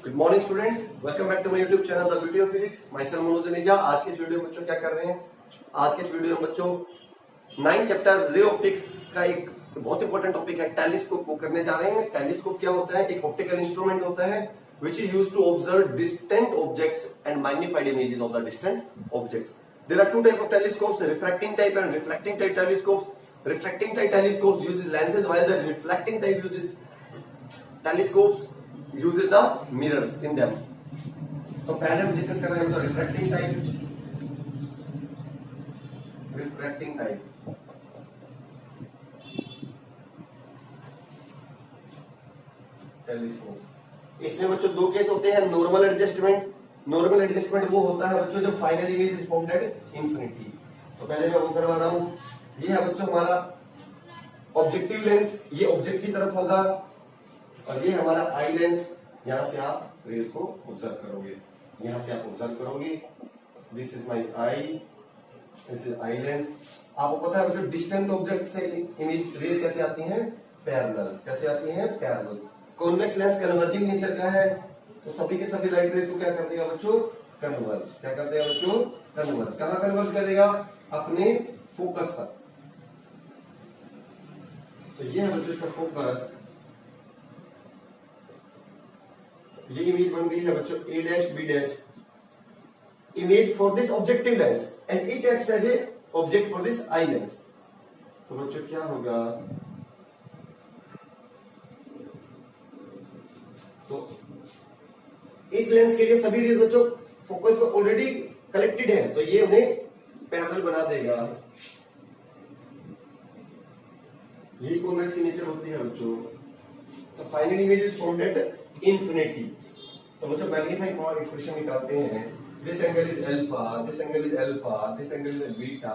Good morning students, welcome back to my YouTube channel the beauty of physics. Myself Manoj Janeja. आज के इस video में बच्चों क्या कर रहे हैं, आज के इस वीडियो में बच्चों 9 चैप्टर रे ऑप्टिक्स का एक बहुत इंपॉर्टेंट टॉपिक है टेलीस्कोप को करने जा रहे हैं। टेलीस्कोप क्या होता है? एक ऑप्टिकल इंस्ट्रूमेंट होता है which is used to observe distant objects and magnified images of the distant objects. There are two type of telescopes, refracting type and reflecting type telescopes. Refracting type telescopes uses lenses while the reflecting type uses telescopes uses the mirrors in them. तो पहले हम discuss कर रहे हैं refracting type. Refracting type telescope, इसमें बच्चों दो case होते हैं। नॉर्मल एडजस्टमेंट, नॉर्मल एडजस्टमेंट वो होता है बच्चों जो final image is formed at infinity. तो पहले मैं वो करवा रहा हूं। ये है बच्चों हमारा ऑब्जेक्टिव लेंस, ये ऑब्जेक्ट की तरफ होगा और ये हमारा आई लेंस। यहां से आप रेज को ऑब्जर्व करोगे, यहां से आप ऑब्जर्व करोगे। This is my I, this is eye lens. आपको पता है बच्चों डिस्टेंट ऑब्जेक्ट से इमेज रेज कैसे आती हैं? पैरेलल। कैसे आती हैं? Parallel. Convex lens converging nature का है, तो सभी के सभी लाइट रेज को क्या कर देगा बच्चों? कन्वर्ज। क्या कर देगा बच्चों? कन्वर्ज। कहां कन्वर्ज करेगा? अपने फोकस पर। तो ये है बच्चों इसका फोकस। ये इमेज बन गई है बच्चों A dash B dash image for this objective lens and it acts as a object for this eye lens. तो बच्चों क्या होगा? तो इस लेंस के लिए सभी रेज बच्चों फोकस पर ऑलरेडी कलेक्टेड है, तो ये उन्हें पैरेलल बना देगा। यही कॉन्वेक्स की नेचर होती है बच्चों। तो final image is formed at infinity. तो बच्चों मैग्नीफाइंग पावर एक्सप्रेशन निकालते हैं। This angle is alpha, this angle is alpha, this angle is beta.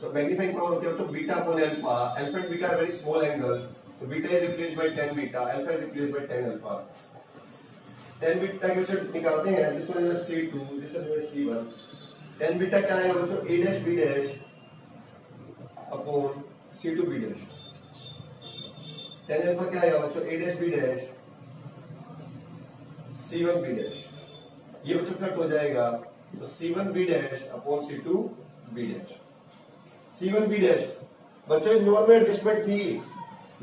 तो मैग्नीफाइंग पावर होती है तो beta upon alpha. Alpha and beta are very small angles, तो beta is replaced by 10 beta, alpha is replaced by 10 alpha. 10 beta के बच्चों निकालते हैं। This one is C2, this one is C1। 10 beta क्या आएगा बच्चों? A dash B dash upon C2 B dash. 10 alpha क्या आएगा बच्चों? A dash B dash C1 B dash. ये बच्चों कट हो जाएगा, तो C1 B dash upon C2 B dash. C1 B dash बच्चों नॉर्मल एडजस्टमेंट थी,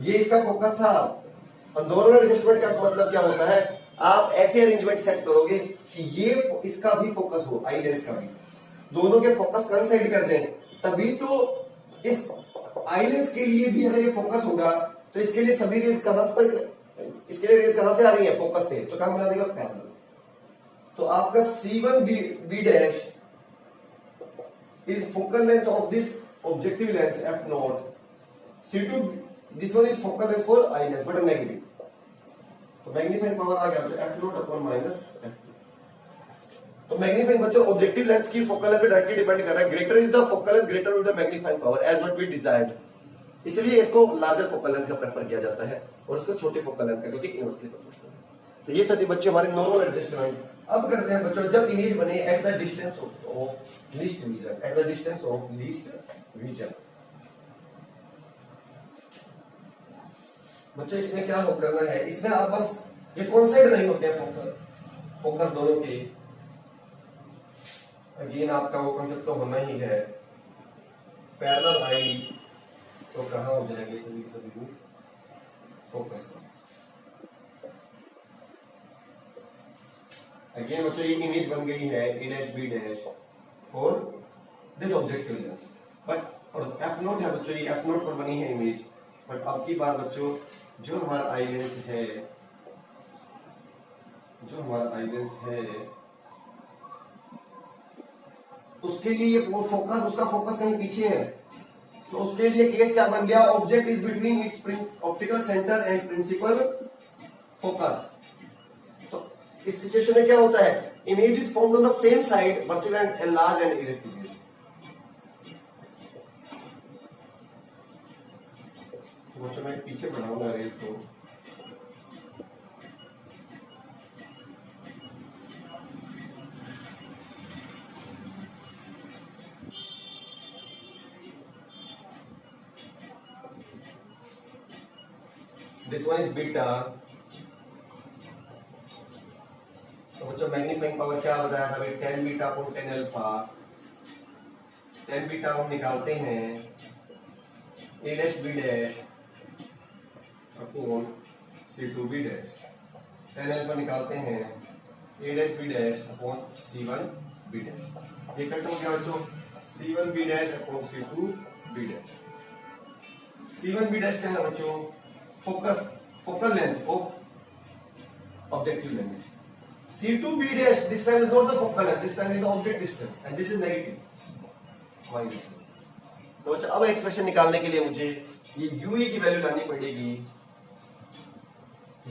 ये इसका फोकस था। और नॉर्मल एडजस्टमेंट का मतलब क्या होता है? आप ऐसे अरेंजमेंट सेट करोगे कि ये इसका भी फोकस हो, आई लेंस का भी, दोनों के फोकस कंसाइड कर जाए, तभी तो इस आई लेंस के लिए भी अगर ये फोकस होगा तो इसके लिए सभी रेज कहां पर, इसके लिए रेज कहां से आ रही है? फोकस से। तो कहां बना देगा? पैरेलल। तो आपका C1 B dash is focal length of this objective lens F nought. C2 this one is focal length for eye lens but negative. तो मैग्नीफाइंग पावर आ गया F nought upon minus F। तो magnifying बच्चों objective lens की focal length पे directly depend कर रहा है। Greater is the focal length, greater will the magnifying power as what we desired. इसलिए इसको लार्जर फोकल लेंथ का प्रेफर किया जाता है और इसको छोटे फोकल लेंथ का, क्योंकि इनवर्सली प्रोपोर्शनल है। तो ये थे बच्चे हमारे नॉर्मल एडजस्टमेंट। अब करते हैं बच्चों जब इमेज बने at the distance of least vision, at the distance of least vision. बच्चों इसमें क्या हो करना है? इसमें आप बस ये कॉन्साइड नहीं होते हैं फोकस दोनों के। अगेन आपका वो कंसेप्ट तो होना ही है पैरेलल आई, तो कहां हो जाएंगे सभी सभी फोकस पर। अगेन बच्चों ये इमेज बन गई है A dash B dash for this objective lens, but और F नोट है बच्चों, ये F नोट पर बनी है इमेज। बट अब की बार बच्चों जो हमारा आई लेंस है, जो हमारा आई लेंस है उसके लिए वो फोकस, उसका फोकस कहीं पीछे है। तो उसके लिए केस क्या बन गया? Object is between its optical centre and principal focus. तो इस सिचुएशन में क्या होता है? Image is formed on the same side बच्चों एंड एनलार्ज एंड इरेक्टेड। बच्चों मैं पीछे बढ़ाऊंगा रेस को। This one is beta, तो बच्चों मैग्नीफाइंग पावर क्या बताया था भाई, 10 बीटा अपॉन 10 अल्फा। 10 बीटा हम निकालते हैं a dash b dash upon c2 b dash. 10 alpha निकालते हैं a dash b dash upon c1 b dash. ये कट हो गया बच्चों, c1 b dash upon c2 b dash. c1 b dash क्या है बच्चों, focal length of objective lens. c2 b dash this time is not the focal length, this time is the object distance and this is negative minus। तो अब expression निकालने के लिए मुझे ये ue की वैल्यू लानी पड़ेगी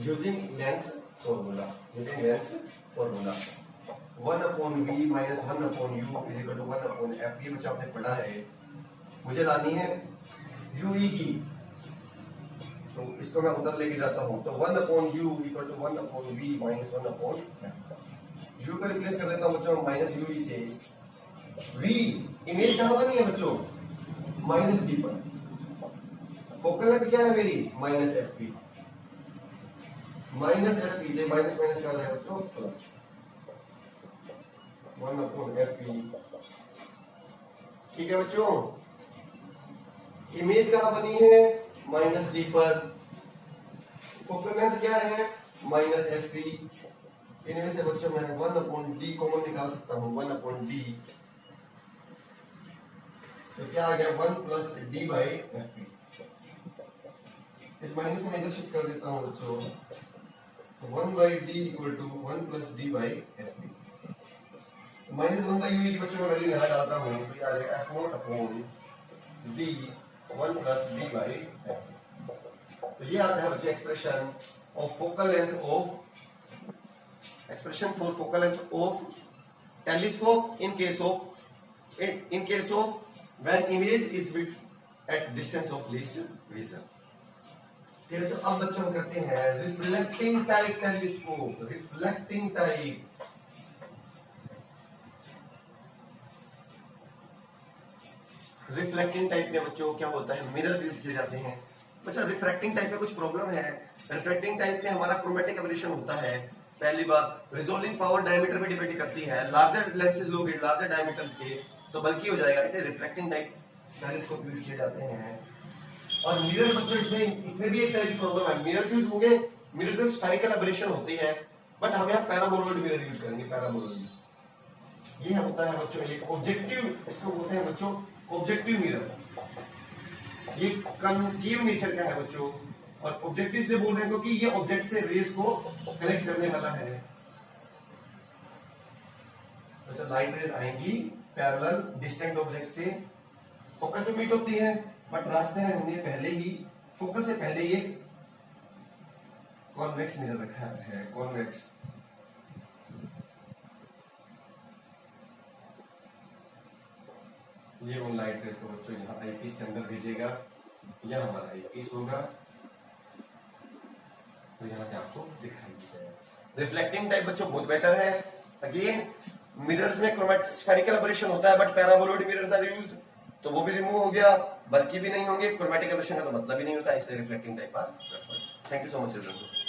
using lens formula. 1 upon v minus 1 upon u is equal to 1 upon f। ये बच्चा आपने पढ़ा है। मुझे लानी है ue की, तो इसको मैं उधर लेके जाता हूं। तो 1 upon u equal to 1 upon v minus 1 upon u को रिप्लेस कर देता हूं बच्चों माइनस ue से। v इमेज कहां बनी है बच्चों, माइनस d पर। फोकल लेंथ क्या है मेरी, माइनस fp। माइनस fp ये माइनस माइनस क्या है बच्चों, प्लस 1 अपॉन fp। ठीक है बच्चों, इमेज कहां बनी है, माइनस डी पर। फोकल लेंथ क्या है, माइनस एफ पी। इनमें से बच्चों मैं 1 अपॉन डी कॉमन निकाल सकता हूं, 1 अपॉन डी। तो क्या आ गया, 1 plus D by F P. इस माइनस को मैं इधर शिफ्ट कर देता हूं बच्चों। 1 by D equal to 1 plus D by F P. Minus 1 by U की बच्चों मैं वैल्यू यहां डालता हूं, तो ये आ जाएगा F not upon D 1 plus D by F. तो ये आता है बच्चे expression of focal length of telescope in case of when image is with at distance of least vision. ठीक है, तो अब बच्चों हम करते हैं reflecting type telescope. Reflecting type में बच्चों क्या होता है, मिरर्स यूज किए जाते हैं। बच्चा रिफ्रैक्टिंग टाइप में कुछ प्रॉब्लम है। रिफ्रैक्टिंग टाइप में हमारा क्रोमेटिक एबरेशन होता है। पहली बात, रिजोल्विंग पावर डायमीटर पे डिपेंड करती है। लार्जर लेंसेज लोगे, लार्जर डायमीटर्स के, तो बल्कि हो जाएगा। इसे रिफ्रैक्टिंग टाइप टेलीस्कोप यूज किए जाते हैं। और मिरर बच्चों इसमें भी एक टाइप की प्रॉब्लम है। मिरर यूज होंगे, मिरर से स्फेरिकल एबरेशन होती है, बट हम यहाँ पैराबोलॉइड मिरर यूज करेंगे। पैराबोलॉइड ये होता है बच्चों एक ऑब्जेक्टिव, इसको बोलते हैं बच्चों ऑब्जेक्टिव मिरर। ये कनकेव नेचर का है बच्चों, और ऑब्जेक्टिव से बोल रहे हैं क्योंकि ये ऑब्जेक्ट से रेस को कलेक्ट करने वाला है। तो लाइट रेज आएंगी पैरेलल डिस्टेंट ऑब्जेक्ट से, फोकस में मीट होती है, बट रास्ते में हमने पहले ही फोकस से पहले ये कॉन्वेक्स मिरर रखा है। कॉन्वेक्स ये उन लाइट रेस को बच्चों यहाँ आईपीस के अंदर भेजेगा। यह हमारा आईपीस होगा, तो यहाँ से आपको दिखाई देगा। रिफ्लेक्टिंग टाइप बच्चों बहुत बेटर है। अगेन मिरर्स में स्फेरिकल एबरेशन होता है, but paraboloid mirrors are used, तो वो भी रिमूव हो गया, बल्कि भी नहीं होंगे। क्रोमेटिक एबरेशन का तो मतलब ही नहीं होता, इसलिए रिफ्लेक्टिंग टाइप पर। Thank you so much children.